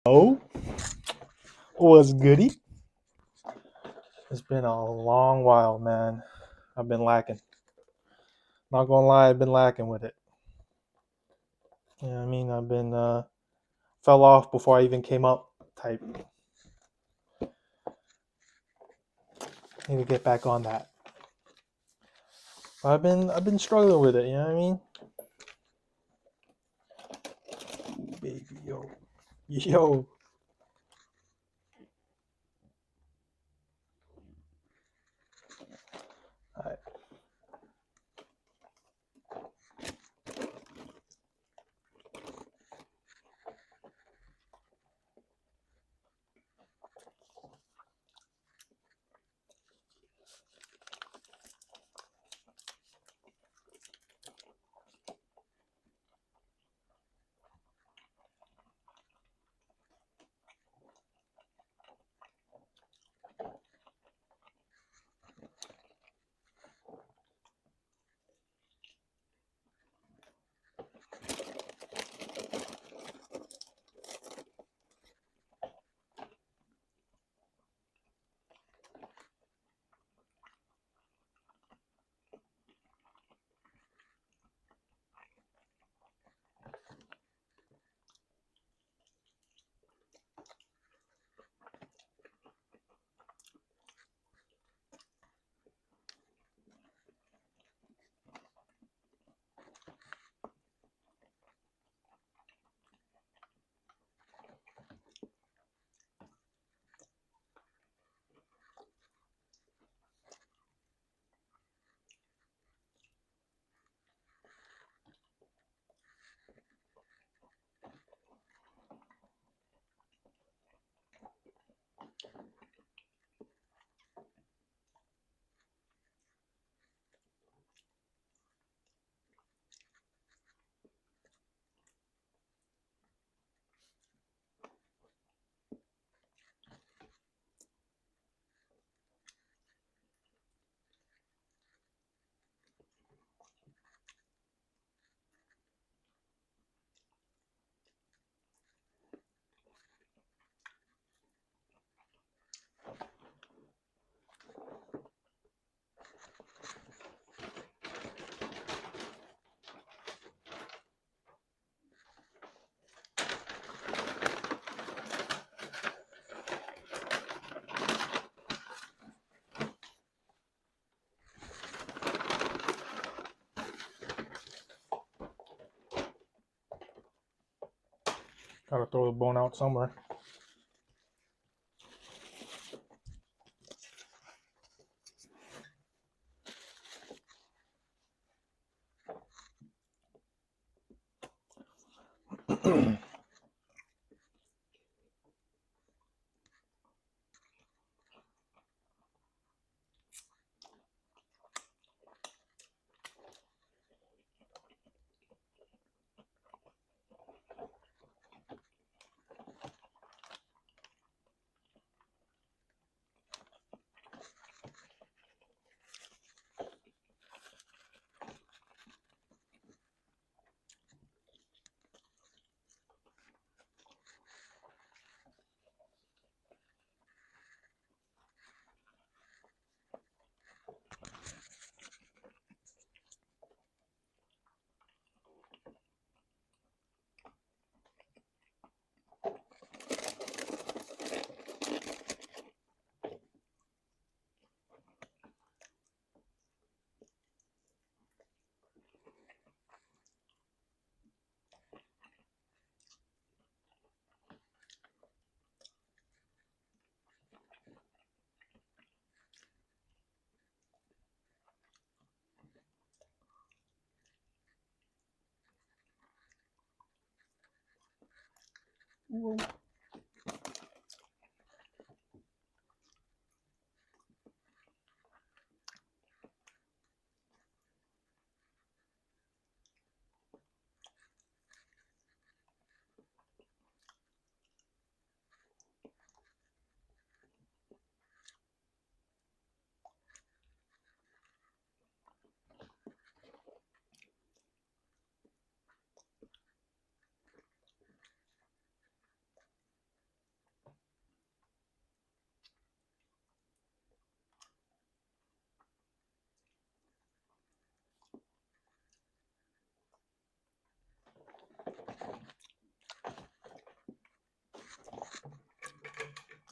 Oh, what's goody? It's been a long while, man. I've been lacking. Not gonna lie, I've been lacking with it. You know what I mean? I've been fell off before I even came up. Type. Need to get back on that. I've been struggling with it. You know what I mean? Ooh, baby, yo. All right. Gotta throw the bone out somewhere.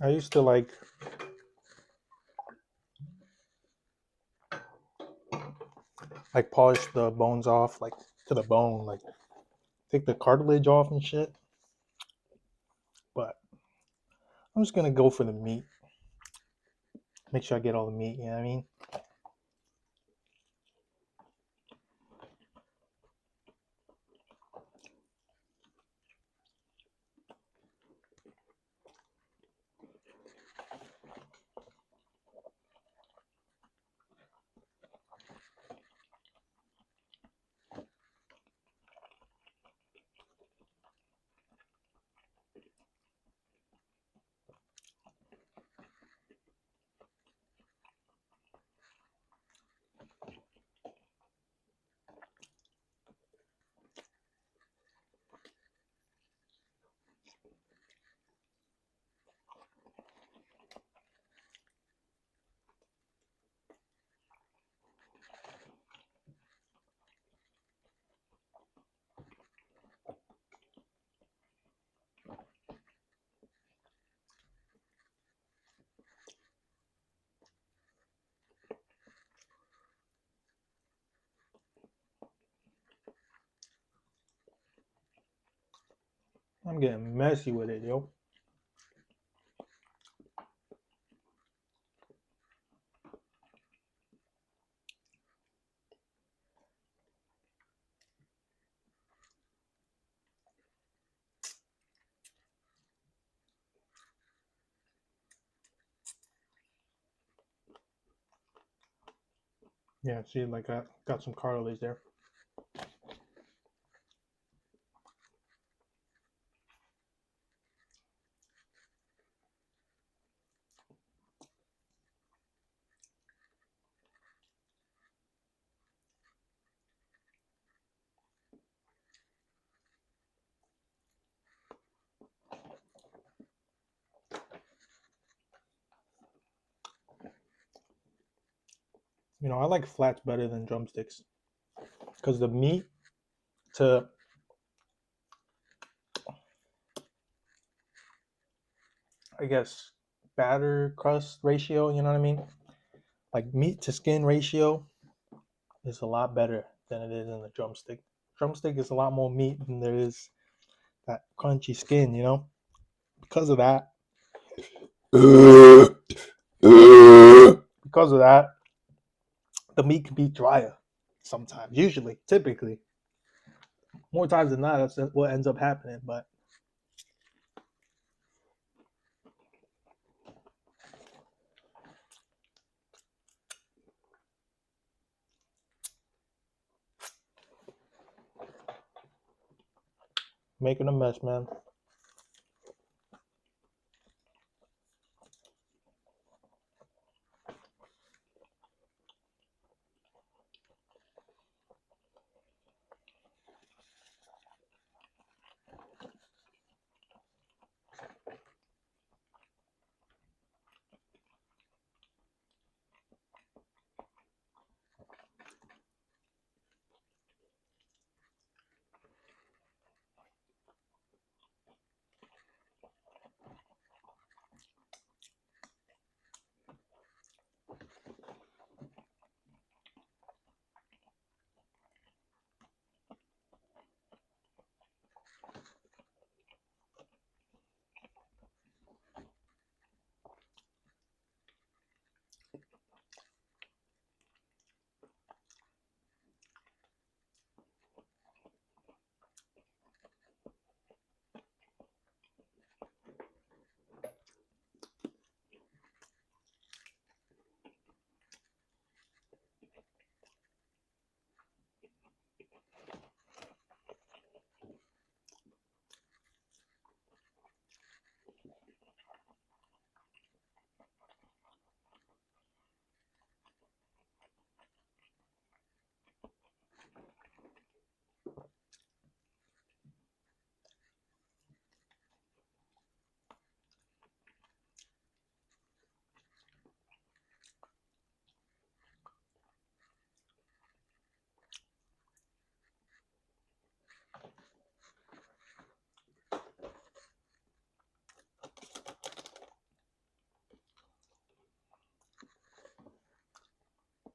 I used to like polish the bones off, like to the bone, like take the cartilage off and shit. But I'm just gonna go for the meat. Make sure I get all the meat. You know what I mean? I'm getting messy with it, yo. Yeah, see, like I got some cartilage there. You know, I like flats better than drumsticks because the meat to, I guess, batter crust ratio, you know what I mean? Like meat to skin ratio is a lot better than it is in the drumstick. Drumstick is a lot more meat than there is that crunchy skin, you know? Because of that, because of that, the meat can be drier sometimes, usually, typically. More times than not, that's what ends up happening, but making a mess, man.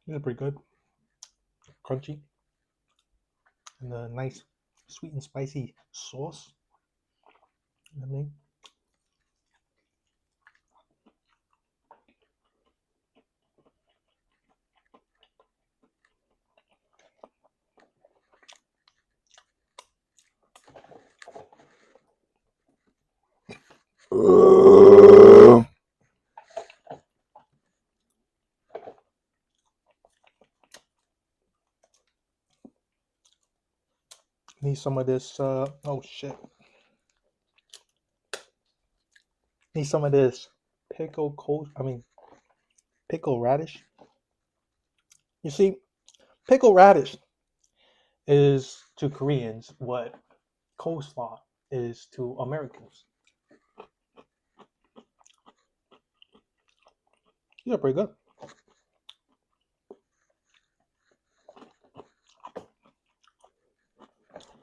These are pretty good. Crunchy. And a nice sweet and spicy sauce. You know what I mean? Need some of this. Oh shit. Need some of this pickle radish. You see, pickle radish is to Koreans what coleslaw is to Americans. These are pretty good.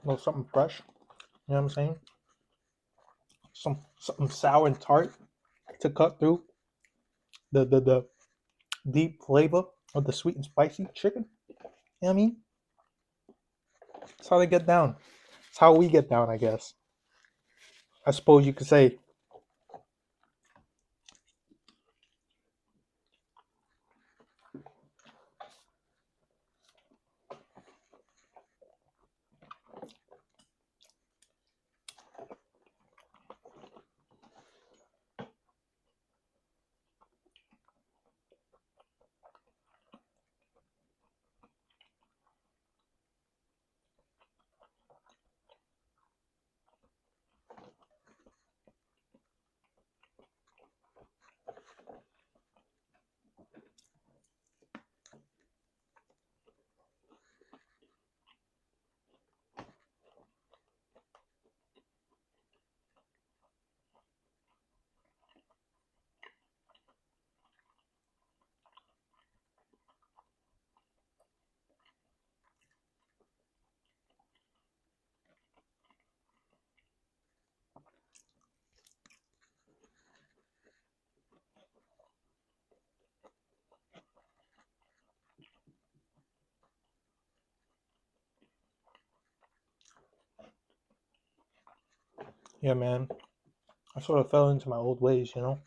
No, something fresh. You know what I'm saying? Something sour and tart to cut through the deep flavor of the sweet and spicy chicken. You know what I mean? That's how they get down. That's how we get down, I guess. I suppose you could say. Yeah, man. I sort of fell into my old ways, you know?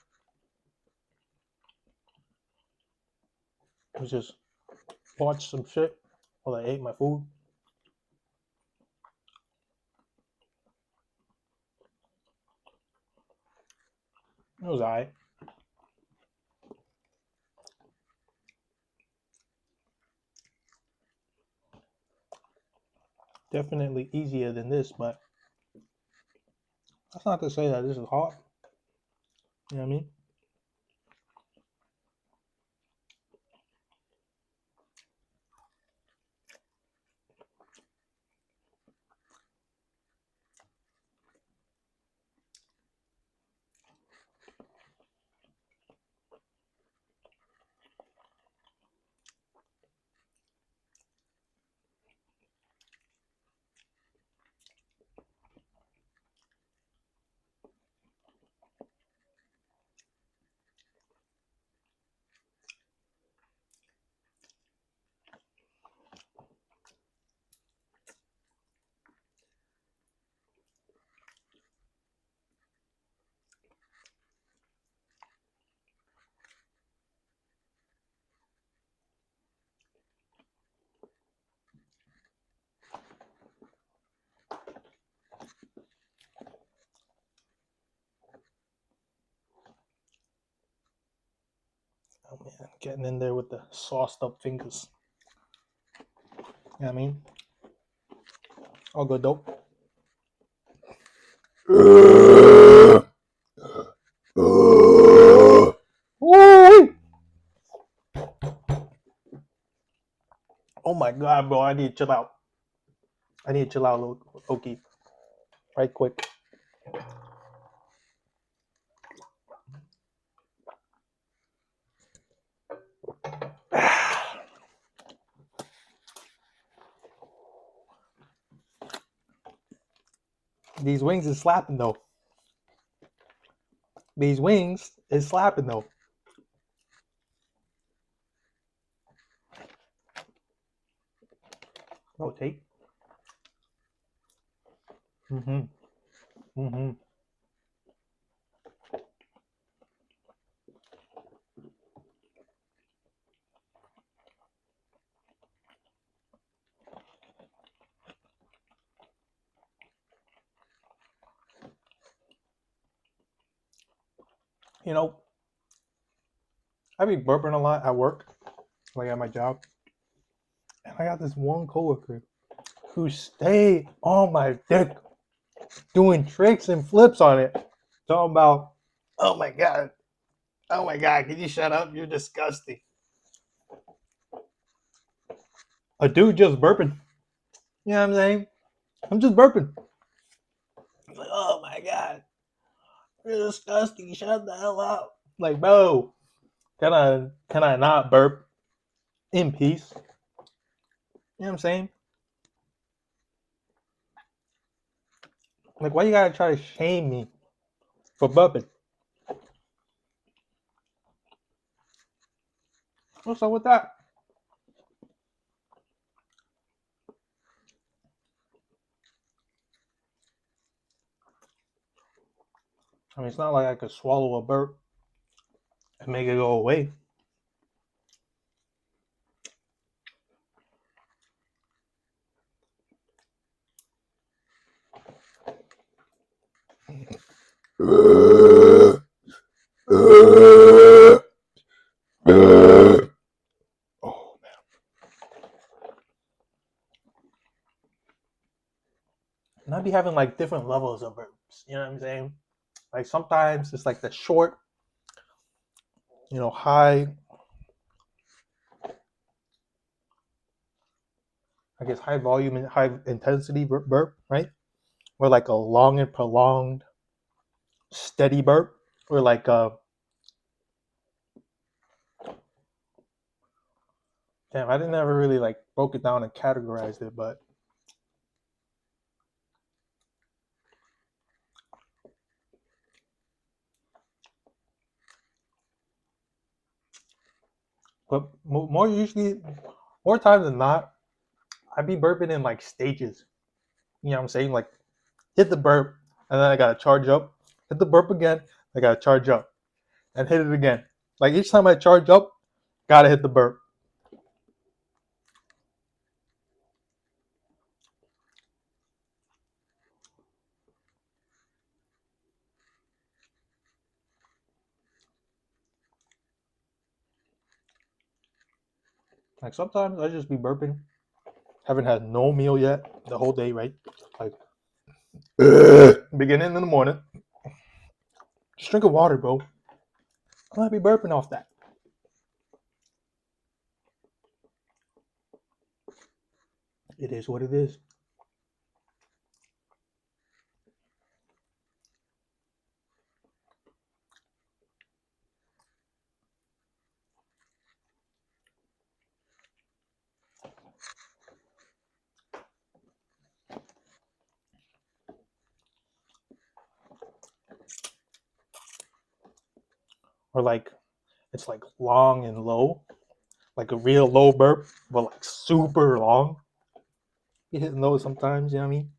I was just watch some shit while I ate my food. It was alright. Definitely easier than this, but that's not to say that this is hard. You know what I mean? Oh man, getting in there with the sauced up fingers. You know what I mean? All good dope. Woo! Oh my god, bro, I need to chill out. I need to chill out, Okie. Right quick. These wings is slapping though. These wings is slapping though. Rotate. Mm-hmm. Mm-hmm. You know, I be burping a lot at work, like at my job. And I got this one coworker who stay on my dick doing tricks and flips on it. Talking about, oh my god, can you shut up? You're disgusting. A dude just burping. You know what I'm saying? I'm just burping. He's like, oh my god, you're disgusting. Shut the hell up. Like, bro, can I not burp in peace? You know what I'm saying? Like, why you gotta try to shame me for burping? What's up with that? I mean, it's not like I could swallow a burp and make it go away. Oh man. And I be having like different levels of burps. You know what I'm saying? Like sometimes it's like the short, high, I guess high volume and high intensity burp, right? Or like a long and prolonged steady burp. Or like damn, I didn't ever really like broke it down and categorized it, but more times than not, I be burping in like stages. You know what I'm saying? Like hit the burp, and then I gotta charge up. Hit the burp again, I gotta charge up, and hit it again. Like each time I charge up, gotta hit the burp. Like sometimes I just be burping, haven't had no meal yet the whole day, right? Like beginning in the morning, just drink of water, bro. I might be burping off that. It is what it is. Or like it's like long and low, like a real low burp, but like super long. You hitting those sometimes, you know what I mean?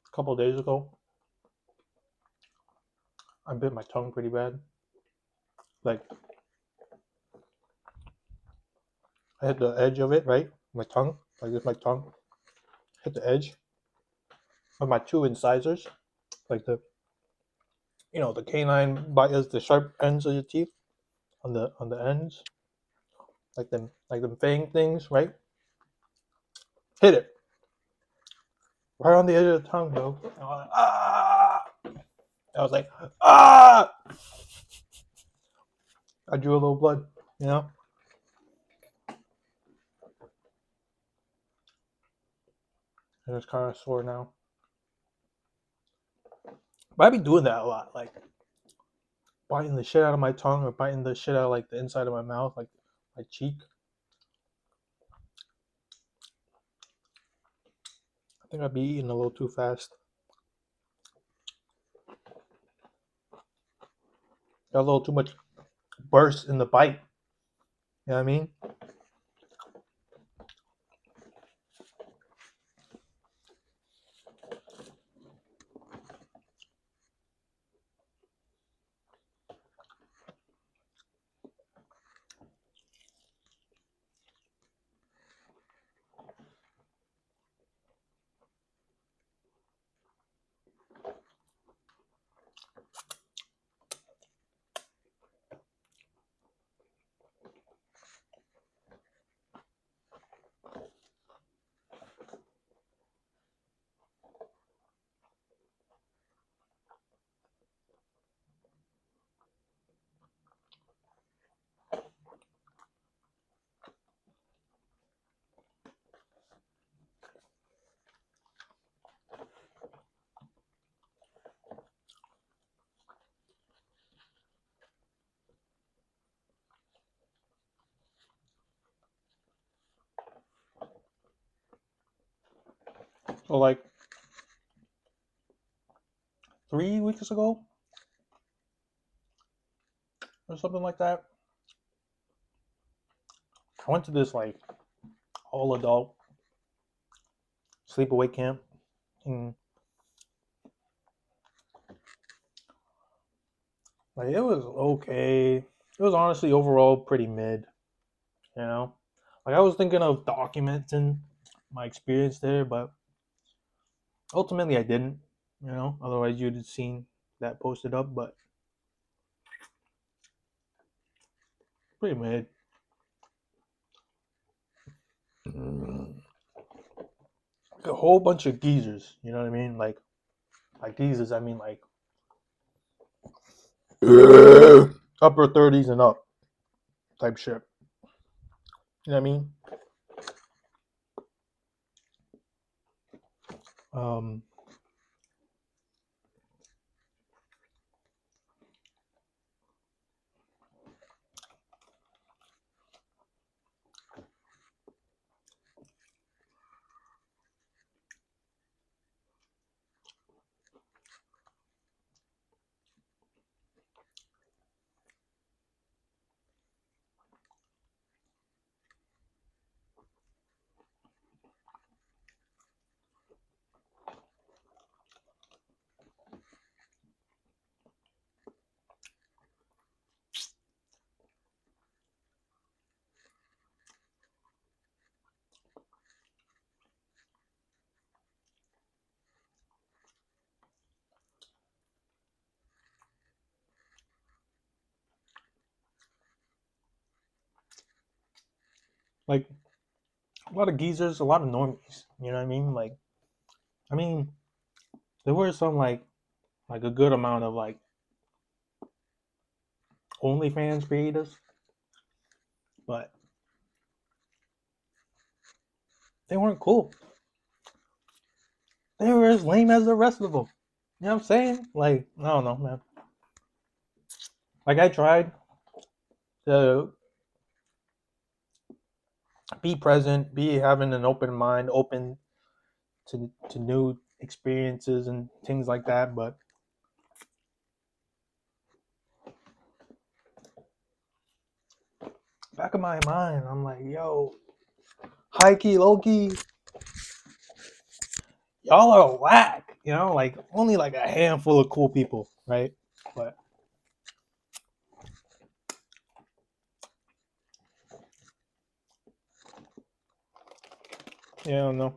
A couple of days ago, I bit my tongue pretty bad. Like I hit the edge of it, right? My tongue, like this, my tongue hit the edge of my two incisors, like the canine bite, the sharp ends of your teeth on the ends, like them fang things, right? Hit it right on the edge of the tongue, bro. And I was like, ah! I was like, ah! I drew a little blood, you know. And it's kind of sore now. But I be doing that a lot, like biting the shit out of my tongue or biting the shit out of like the inside of my mouth, like my cheek. I think I'd be eating a little too fast. Got a little too much burst in the bite. You know what I mean? So like 3 weeks ago or something like that, I went to this like all adult sleepaway camp. And like it was okay. It was honestly overall pretty mid, you know. Like I was thinking of documenting my experience there, but ultimately I didn't, you know. Otherwise you'd have seen that posted up, but pretty mid. Like a whole bunch of geezers, you know what I mean? Like geezers, I mean like upper 30s and up type shit. You know what I mean? Um, like a lot of geezers, a lot of normies. You know what I mean? Like, I mean, there were some like a good amount of like OnlyFans creators, but they weren't cool. They were as lame as the rest of them. You know what I'm saying? Like, I don't know, man. Like, I tried to be present, be having an open mind, open to new experiences and things like that, but back of my mind, I'm like, yo, high key, low key, y'all are whack. You know, like only like a handful of cool people, right? But yeah, I don't know.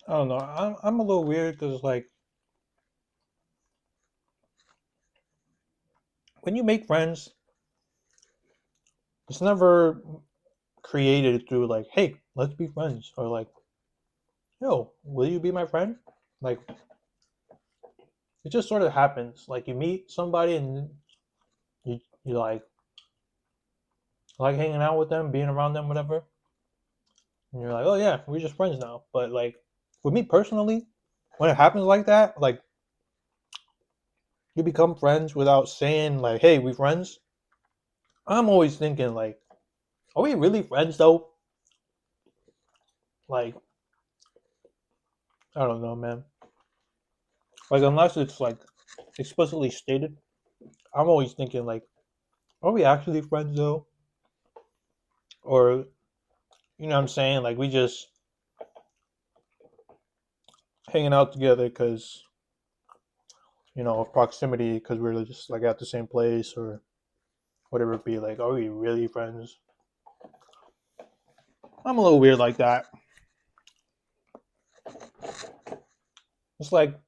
I don't know. I'm a little weird because like when you make friends, it's never created through like, hey, let's be friends, or like, yo, will you be my friend? Like it just sort of happens. Like you meet somebody and you like hanging out with them, being around them, whatever. And you're like, oh yeah, we're just friends now. But like for me personally, when it happens like that, like you become friends without saying like, hey, we friends. I'm always thinking like, are we really friends though? Like, I don't know, man. Like unless it's like explicitly stated, I'm always thinking like, are we actually friends though? Or you know what I'm saying? Like we just hanging out together because of proximity because we're just like at the same place or whatever it be. Like, are we really friends? I'm a little weird like that. It's like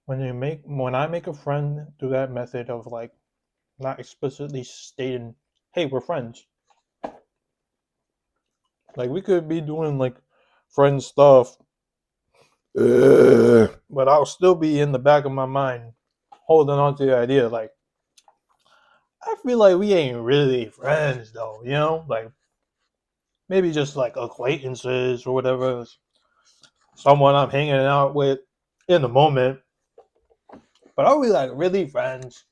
when I make a friend through that method of like not explicitly stating, hey, we're friends. Like we could be doing like friend stuff, but I'll still be in the back of my mind holding on to the idea like I feel like we ain't really friends though, like maybe just like acquaintances or whatever, someone I'm hanging out with in the moment. But are we like really friends?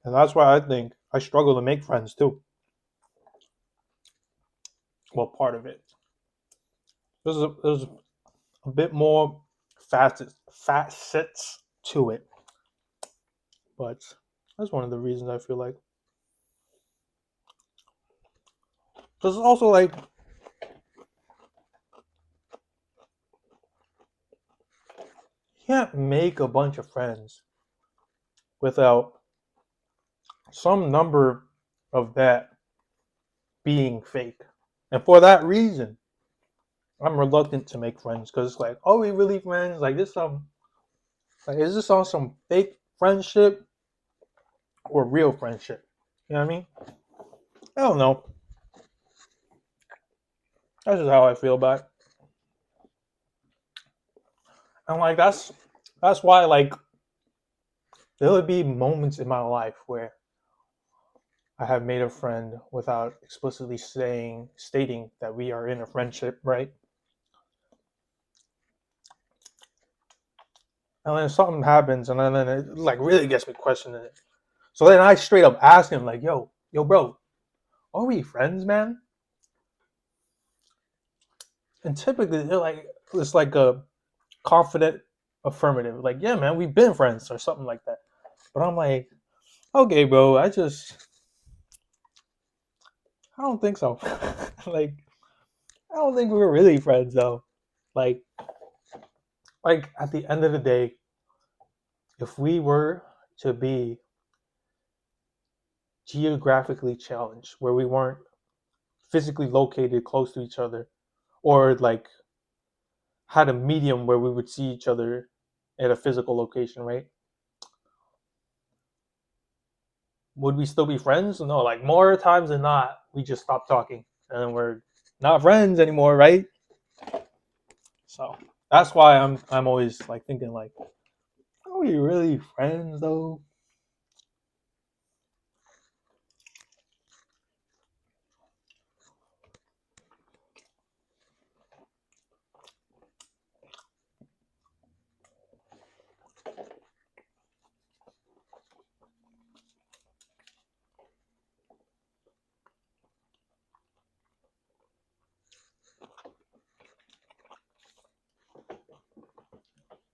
And that's why I think I struggle to make friends too. Well, part of it. There's a bit more facets to it, but that's one of the reasons I feel like. Because it's also like you can't make a bunch of friends without some number of that being fake. And for that reason, I'm reluctant to make friends because it's like, are we really friends? Like is this on some fake friendship or real friendship? You know what I mean? I don't know. That's just how I feel about it. And like that's why like there would be moments in my life where I have made a friend without explicitly stating that we are in a friendship, right? And then something happens, and then it like really gets me questioning it. So then I straight up ask him, like, yo, bro, are we friends, man? And typically they're like, it's like a confident affirmative, like, yeah, man, we've been friends or something like that. But I'm like, okay, bro, I don't think so. Like, I don't think we were really friends though. Like, like at the end of the day, if we were to be geographically challenged, where we weren't physically located close to each other, or like had a medium where we would see each other at a physical location, right? Would we still be friends? No, like more times than not, we just stop talking and we're not friends anymore, right? So that's why I'm always like thinking like, are we really friends though?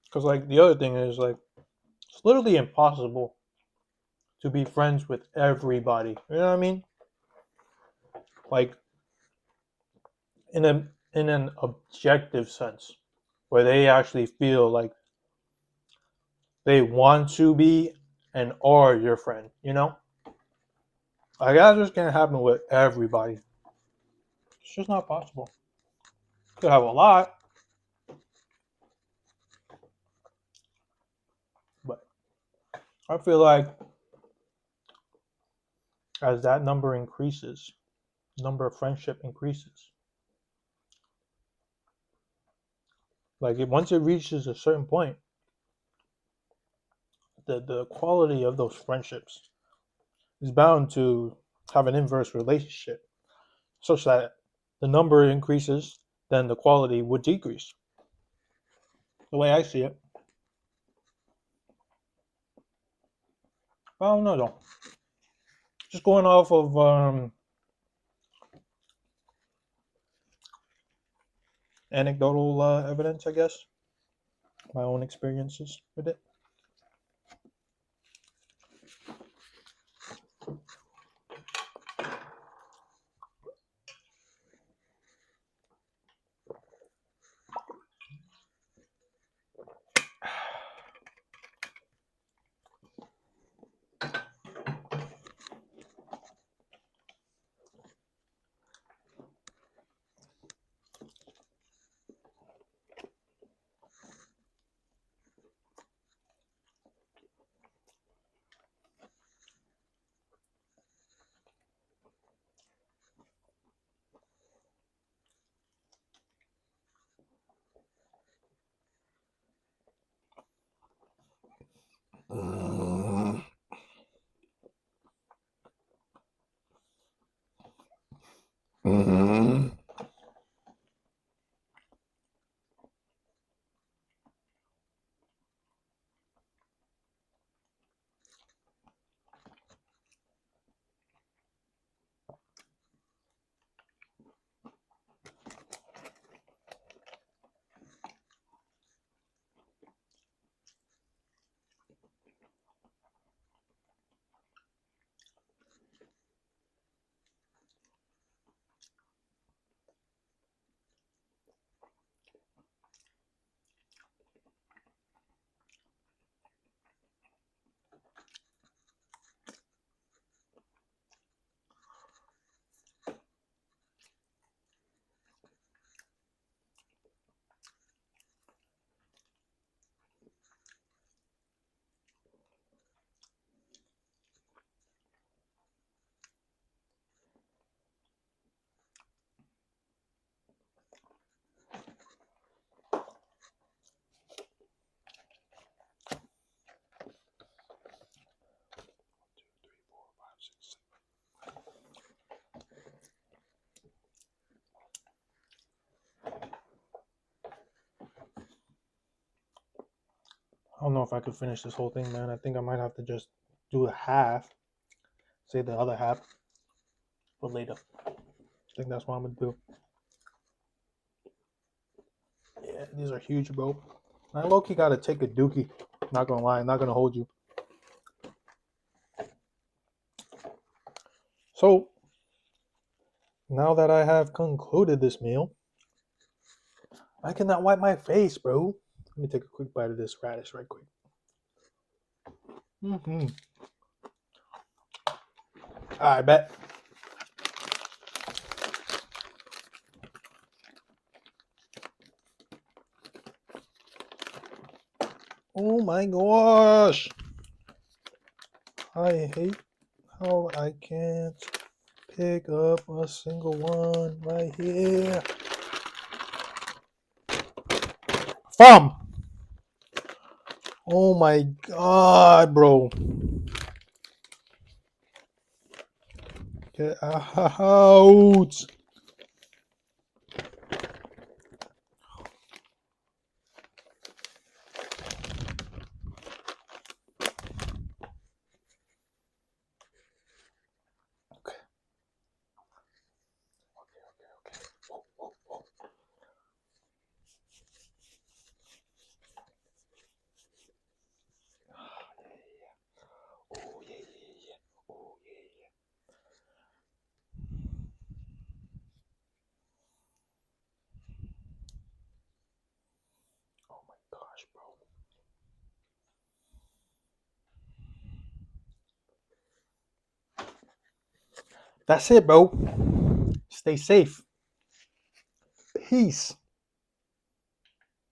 Because like the other thing is like it's literally impossible to be friends with everybody. You know what I mean? Like in an objective sense, where they actually feel like they want to be and are your friend. Like that just can't happen with everybody. It's just not possible. Could have a lot, but I feel like as that number increases, number of friendship increases. Like once it reaches a certain point, the quality of those friendships is bound to have an inverse relationship, such that the number increases, then the quality would decrease. The way I see it. I don't know though. Just going off of anecdotal evidence, I guess. My own experiences with it. I don't know if I could finish this whole thing, man. I think I might have to just do a half, say the other half for later. I think that's what I'm gonna do. Yeah, these are huge, bro. I low-key gotta take a dookie. Not gonna lie, not gonna hold you. So now that I have concluded this meal, I cannot wipe my face, bro. Let me take a quick bite of this radish right quick. I bet. Oh my gosh. I hate how I can't pick up a single one right here. From. Oh my god, bro. Get out. Gosh, bro. That's it, bro. Stay safe. Peace.